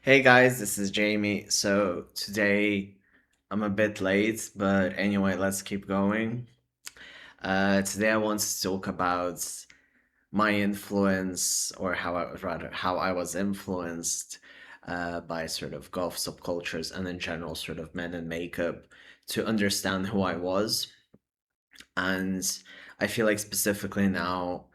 Hey guys, this is Jamie. So today I'm a bit late, but anyway, let's keep going. Today I want to talk about my influence, or how I was influenced by sort of golf subcultures and in general sort of men in makeup to understand who I was. And I feel like specifically now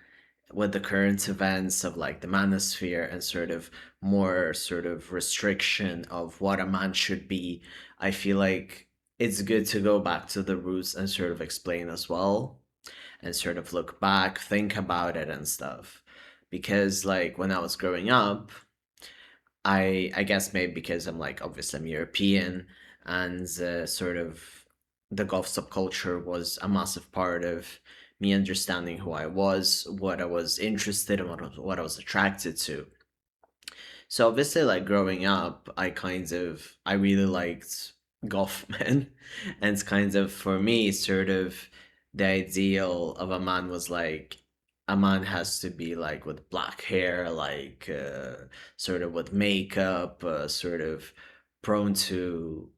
with the current events of like the manosphere and sort of more sort of restriction of what a man should be, I feel like it's good to go back to the roots and sort of explain as well and sort of look back, think about it and stuff. Because like when I was growing up, I guess maybe because I'm like obviously I'm European and sort of the golf subculture was a massive part of me understanding who I was, what I was interested in, what I was attracted to. So obviously, like growing up, I really liked golf men, and it's kind of for me sort of the ideal of a man was like a man has to be like with black hair, like sort of with makeup, sort of prone to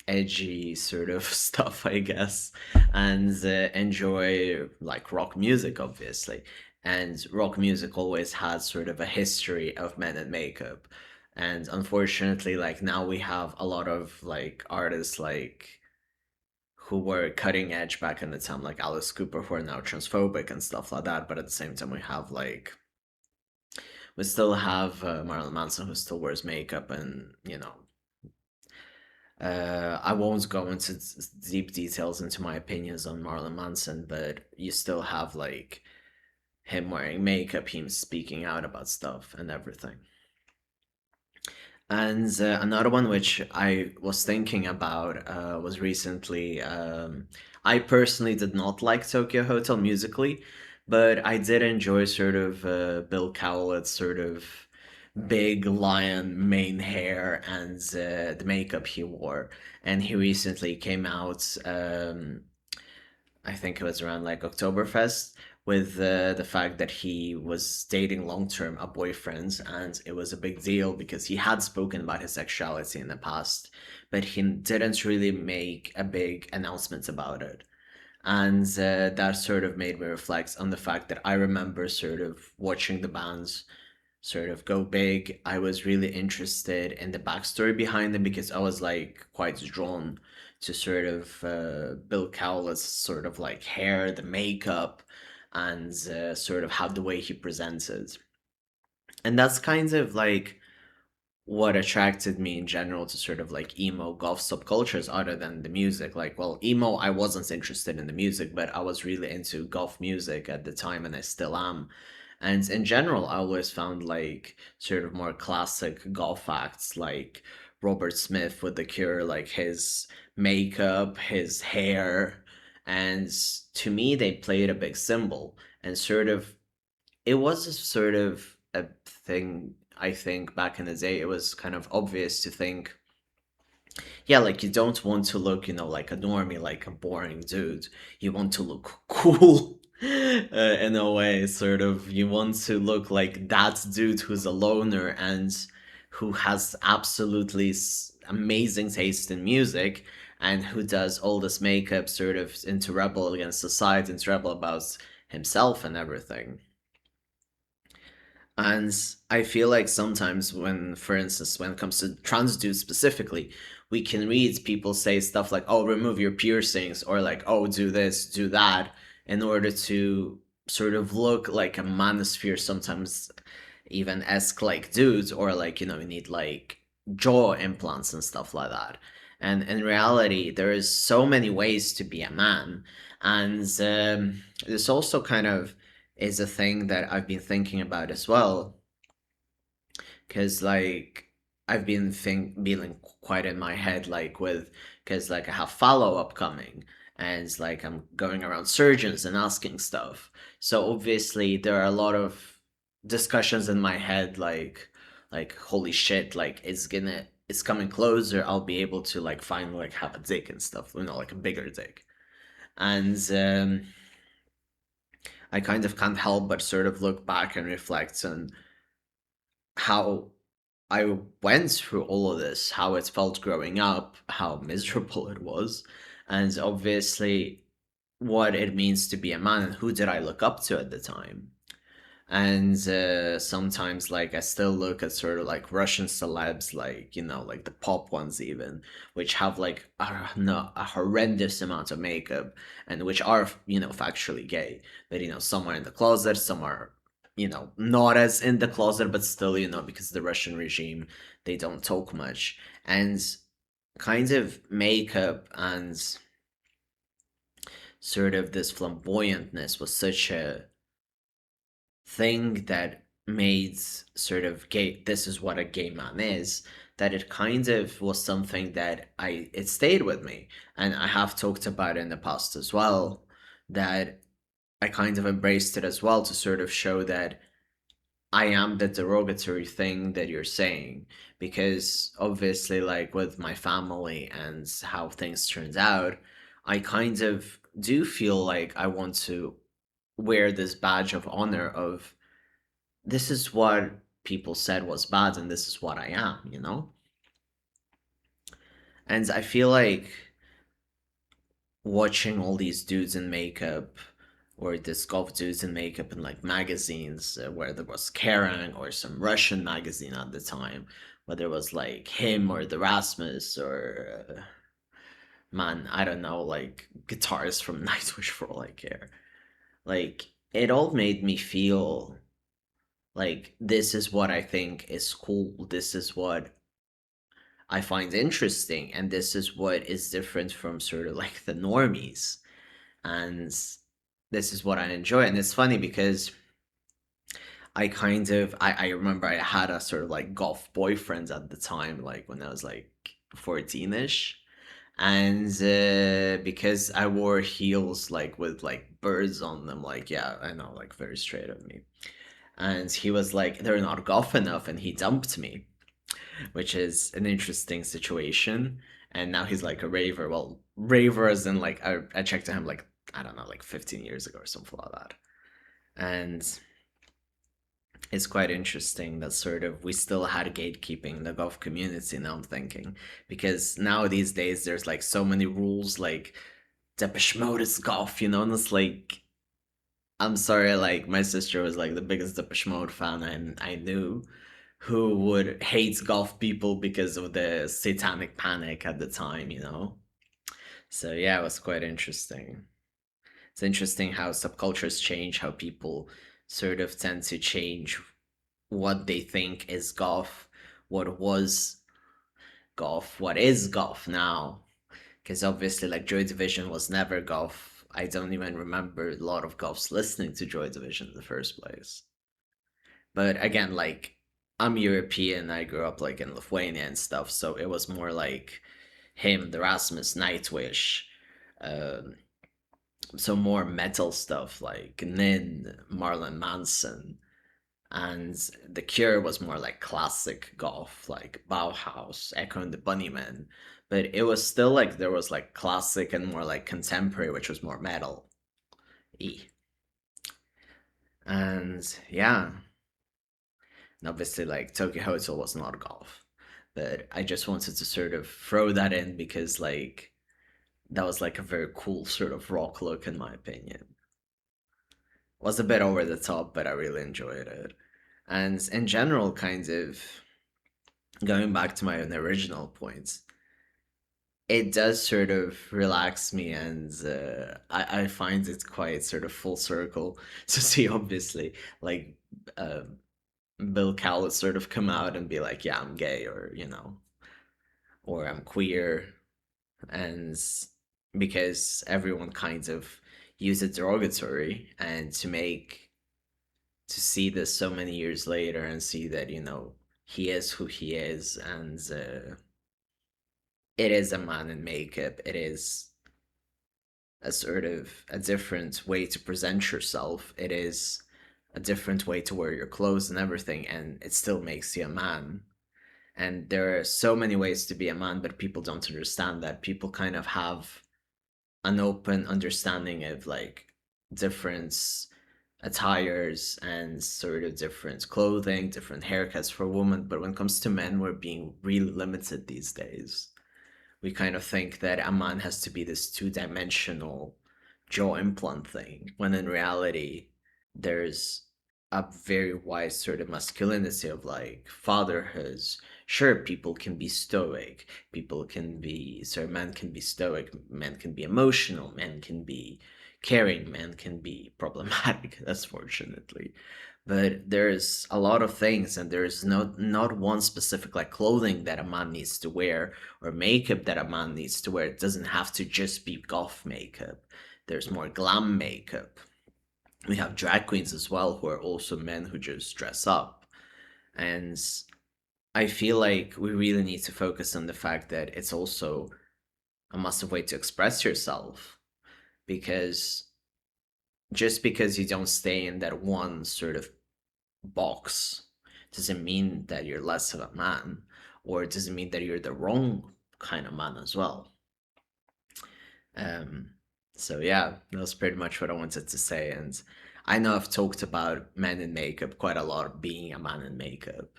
edgy sort of stuff, I guess, and enjoy like rock music, obviously. And rock music always had sort of a history of men in makeup. And unfortunately, like now we have a lot of like artists like who were cutting edge back in the time, like Alice Cooper, who are now transphobic and stuff like that. But at the same time, we still have Marilyn Manson who still wears makeup, and I won't go into deep details into my opinions on Marlon Manson, but you still have like him wearing makeup, him speaking out about stuff and everything. And another one which I was thinking about was recently. I personally did not like Tokyo Hotel musically, but I did enjoy sort of Bill Cowlett's sort of big lion mane hair and the makeup he wore. And he recently came out. I think it was around like Oktoberfest with the fact that he was dating long term a boyfriend, and it was a big deal because he had spoken about his sexuality in the past, but he didn't really make a big announcement about it. And that sort of made me reflect on the fact that I remember sort of watching the bands sort of go big. I was really interested in the backstory behind them because I was like quite drawn to sort of Bill Cowler's sort of like hair, the makeup, and sort of how the way he presented. And that's kind of like what attracted me in general to sort of like emo golf subcultures other than the music. Like, well, emo, I wasn't interested in the music, but I was really into golf music at the time and I still am. And in general, I always found like sort of more classic golf acts like Robert Smith with The Cure, like his makeup, his hair. And to me, they played a big symbol and sort of it was a sort of a thing. I think back in the day, it was kind of obvious to think, yeah, like you don't want to look, like a normie, like a boring dude. You want to look cool in a way, sort of. You want to look like that dude who's a loner and who has absolutely amazing taste in music and who does all this makeup sort of into rebel against society and to rebel about himself and everything. And I feel like sometimes when, for instance, when it comes to trans dudes specifically, we can read people say stuff like, oh, remove your piercings, or like, oh, do this, do that, in order to sort of look like a manosphere, sometimes even esque like dudes, or like, you need like jaw implants and stuff like that. And in reality, there is so many ways to be a man. And this also kind of is a thing that I've been thinking about as well, because like I've been feeling quite in my head like with because like I have follow up coming and like I'm going around surgeons and asking stuff. So obviously there are a lot of discussions in my head like holy shit, like it's coming closer. I'll be able to like finally like have a dick and stuff, like a bigger dick. And I kind of can't help but sort of look back and reflect on how I went through all of this, how it felt growing up, how miserable it was, and obviously what it means to be a man and who did I look up to at the time. And sometimes, like, I still look at sort of like Russian celebs, like, like the pop ones, even, which have like no, a horrendous amount of makeup and which are, factually gay. But, some are in the closet, some are, not as in the closet, but still, because the Russian regime, they don't talk much. And kind of makeup and sort of this flamboyantness was such a thing that made sort of gay, this is what a gay man is, that it kind of was something that it stayed with me. And I have talked about it in the past as well, that I kind of embraced it as well to sort of show that I am the derogatory thing that you're saying. Because obviously, like with my family and how things turned out, I kind of do feel like I want to wear this badge of honor of, this is what people said was bad and this is what I am. And I feel like watching all these dudes in makeup, or this golf dudes in makeup in like magazines, where there was Kerrang or some Russian magazine at the time, whether it was like him or the Rasmus or man, I don't know, like guitarist from Nightwish for all I care. Like, it all made me feel like this is what I think is cool. This is what I find interesting, and this is what is different from sort of like the normies. And this is what I enjoy. And it's funny because I remember I had a sort of like golf boyfriend at the time, like when I was like 14ish. And because I wore heels like with like birds on them, like, yeah, I know, like very straight of me. And he was like, they're not golf enough, and he dumped me, which is an interesting situation. And now he's like a raver. Well, raver as in like I checked him like, I don't know, like 15 years ago or something like that. And it's quite interesting that sort of we still had gatekeeping in the golf community, now I'm thinking. Because now these days there's like so many rules, like Depeche Mode is golf, and it's like, I'm sorry, like my sister was like the biggest Depeche Mode fan and I knew, who would hate golf people because of the satanic panic at the time. So yeah, it was quite interesting. It's interesting how subcultures change, how people sort of tend to change what they think is golf, what was golf, what is golf now. Because obviously, like Joy Division was never golf. I don't even remember a lot of golfs listening to Joy Division in the first place. But again, like, I'm European. I grew up like in Lithuania and stuff, so it was more like him, the Rasmus, Nightwish, um, some more metal stuff like Nin, Marlon Manson, and The Cure was more like classic golf, like Bauhaus, Echo and the Bunnymen. But it was still like there was like classic and more like contemporary, which was more metal. E. And yeah, and obviously, like Tokyo Hotel was not golf, but I just wanted to sort of throw that in because, like, that was like a very cool sort of rock look, in my opinion. Was a bit over the top, but I really enjoyed it. And in general, kind of going back to my own original points, it does sort of relax me, and I find it quite sort of full circle to see, obviously, like. Bill Kaulitz sort of come out and be like, yeah, I'm gay, or or I'm queer, and because everyone kind of use it derogatory, and to see this so many years later and see that he is who he is, and it is a man in makeup. It is a sort of a different way to present yourself. It is a different way to wear your clothes and everything, and it still makes you a man. And there are so many ways to be a man, but people don't understand that. People kind of have an open understanding of like difference attires and sort of different clothing, different haircuts for women. But when it comes to men, we're being really limited these days. We kind of think that a man has to be this two-dimensional jaw implant thing, when in reality, there's a very wide sort of masculinity of like fatherhoods. Sure, people can be stoic, people can be, so men can be stoic, men can be emotional, men can be caring, men can be problematic, that's fortunately. But there's a lot of things, and there's not one specific like clothing that a man needs to wear or makeup that a man needs to wear. It doesn't have to just be goth makeup. There's more glam makeup. We have drag queens as well, who are also men who just dress up. And I feel like we really need to focus on the fact that it's also a massive way to express yourself, because just because you don't stay in that one sort of box doesn't mean that you're less of a man, or it doesn't mean that you're the wrong kind of man as well. Um, so yeah, that was pretty much what I wanted to say. And I know I've talked about men in makeup quite a lot, being a man in makeup,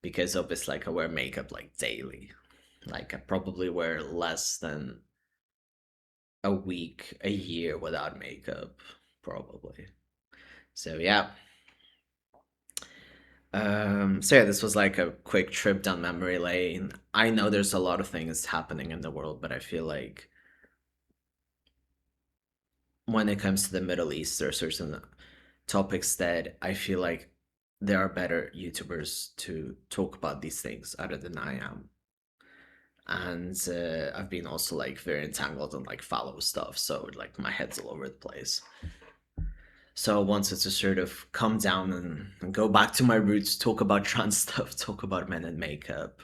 because obviously like I wear makeup like daily. Like I probably wear less than a week, a year without makeup, probably. So yeah. So yeah, this was like a quick trip down memory lane. I know there's a lot of things happening in the world, but I feel like when it comes to the Middle East, there are certain topics that I feel like there are better YouTubers to talk about these things other than I am. And I've been also like very entangled in like follow stuff, so like my head's all over the place. So I wanted to sort of come down and go back to my roots, talk about trans stuff, talk about men in makeup,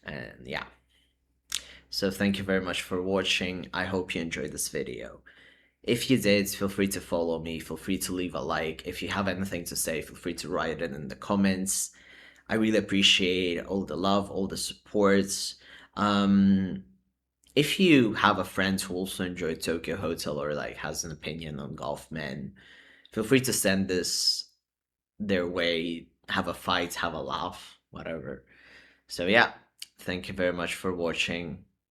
and yeah. So thank you very much for watching. I hope you enjoyed this video. If you did, feel free to follow me, feel free to leave a like. If you have anything to say, feel free to write it in the comments. I really appreciate all the love, all the support. Um, if you have a friend who also enjoyed Tokyo Hotel or like has an opinion on golf men, feel free to send this their way. Have a fight, have a laugh, whatever. So yeah, thank you very much for watching.